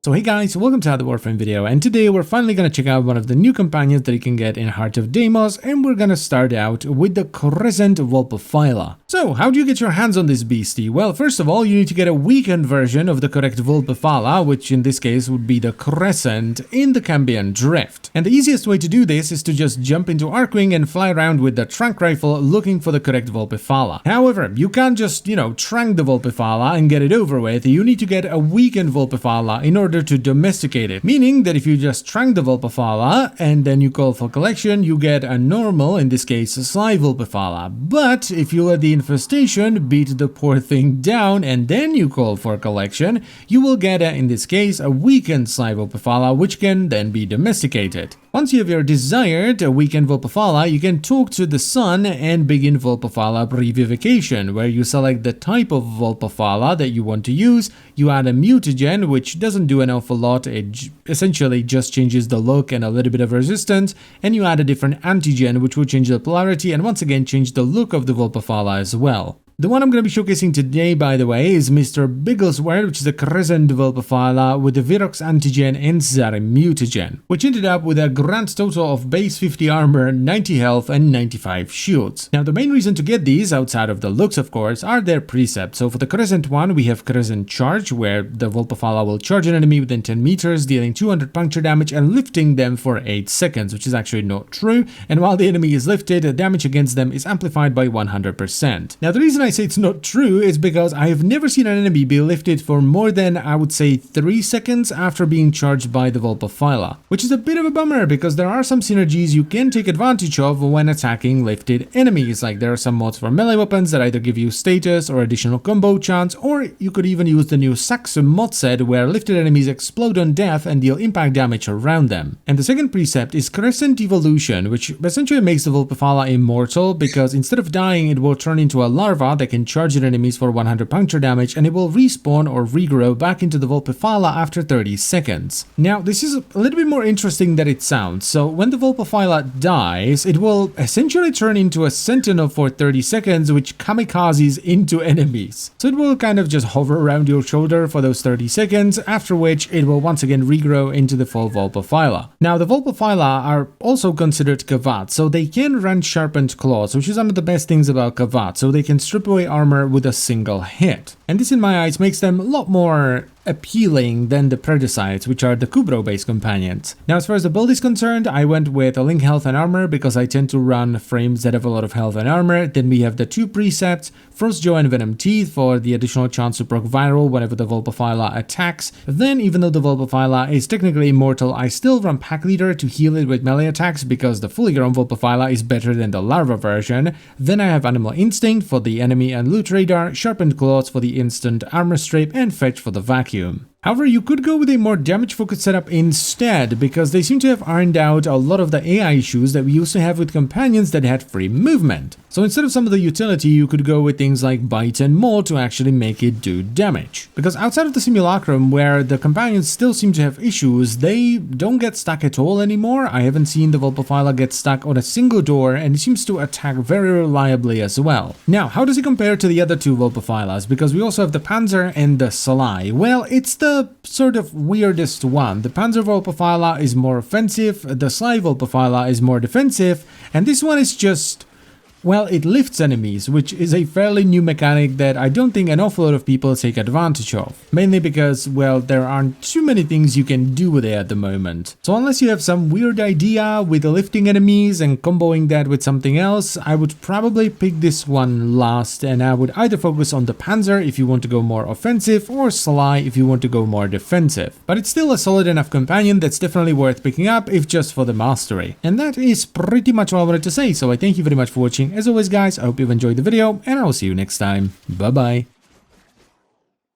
So hey guys, welcome to another Warframe video, and today we're finally going to check out one of the new companions that you can get in Heart of Deimos, and we're going to start out with the Crescent Vulpaphyla. So how do you get your hands on this beastie? Well, first of all, you need to get a weakened version of the correct Vulpaphyla, which in this case would be the Crescent in the Cambion Drift. And the easiest way to do this is to just jump into Archwing and fly around with the Trank Rifle looking for the correct Vulpaphyla. However, you can't just, trank the Vulpaphyla and get it over with. You need to get a weakened Vulpaphyla in order to domesticate it, meaning that if you just trank the Vulpaphyla and then you call for collection, you get a normal, in this case a Sly Vulpaphyla. But if you let the infestation beat the poor thing down and then you call for collection, you will get, in this case, a weakened Sly Vulpaphyla, which can then be domesticated. Once you have your desired weakened Vulpaphyla, you can talk to the sun and begin Vulpaphyla revivification, where you select the type of Vulpaphyla that you want to use, you add a mutagen, which doesn't do an awful lot, it essentially just changes the look and a little bit of resistance, and you add a different antigen, which will change the polarity and once again change the look of the Vulpaphyla as well. The one I'm going to be showcasing today, by the way, is Mr. Bigglesworth, which is a Crescent Vulpaphyla with the Virox antigen and Zarim mutagen, which ended up with a grand total of base 50 armor, 90 health, and 95 shields. Now, the main reason to get these, outside of the looks of course, are their precepts. So for the Crescent one, we have Crescent Charge, where the Vulpaphyla will charge an enemy within 10 meters, dealing 200 puncture damage and lifting them for 8 seconds, which is actually not true, and while the enemy is lifted, the damage against them is amplified by 100%. Now, the reason I say it's not true is because I have never seen an enemy be lifted for more than, I would say, 3 seconds after being charged by the Vulpaphyla, which is a bit of a bummer because there are some synergies you can take advantage of when attacking lifted enemies. Like there are some mods for melee weapons that either give you status or additional combo chance, or you could even use the new Saxon mod set where lifted enemies explode on death and deal impact damage around them. And the second precept is Crescent Evolution, which essentially makes the Vulpaphyla immortal because instead of dying it will turn into a larva that can charge at enemies for 100 puncture damage, and it will respawn or regrow back into the Vulpaphyla after 30 seconds. Now, this is a little bit more interesting than it sounds. So when the Vulpaphyla dies, it will essentially turn into a sentinel for 30 seconds, which kamikazes into enemies. So it will kind of just hover around your shoulder for those 30 seconds, after which it will once again regrow into the full Vulpaphyla. Now, the Vulpaphyla are also considered Kavat, so they can run sharpened claws, which is one of the best things about Kavat, so they can strip away armor with a single hit. And this in my eyes makes them a lot more appealing than the Predicites, which are the Kubro-based companions. Now, as far as the build is concerned, I went with a Link Health and Armor because I tend to run frames that have a lot of health and armor. Then we have the two precepts, Frostjaw and Venom Teeth for the additional chance to proc viral whenever the Vulpaphyla attacks. Then, even though the Vulpaphyla is technically immortal, I still run Pack Leader to heal it with melee attacks because the fully grown Vulpaphyla is better than the larva version. Then I have Animal Instinct for the enemy and loot radar, Sharpened Claws for the instant armor strip, and Fetch for the vacuum. However, you could go with a more damage-focused setup instead, because they seem to have ironed out a lot of the AI issues that we used to have with companions that had free movement. So instead of some of the utility, you could go with things like Bite and Maul to actually make it do damage. Because outside of the Simulacrum, where the companions still seem to have issues, they don't get stuck at all anymore. I haven't seen the Vulpaphyla get stuck on a single door, and it seems to attack very reliably as well. Now, how does it compare to the other two Vulpaphylas? Because we also have the Panzer and the Sly. Well, it's the sort of weirdest one. The Panzer Vulpaphyla is more offensive, the Sly Vulpaphyla is more defensive, and this one is just, well, it lifts enemies, which is a fairly new mechanic that I don't think an awful lot of people take advantage of. Mainly because, well, there aren't too many things you can do with it at the moment. So unless you have some weird idea with lifting enemies and comboing that with something else, I would probably pick this one last, and I would either focus on the Panzer if you want to go more offensive, or Sly if you want to go more defensive. But it's still a solid enough companion that's definitely worth picking up, if just for the mastery. And that is pretty much all I wanted to say, so I thank you very much for watching. As always guys, I hope you've enjoyed the video, and I'll see you next time. Bye bye.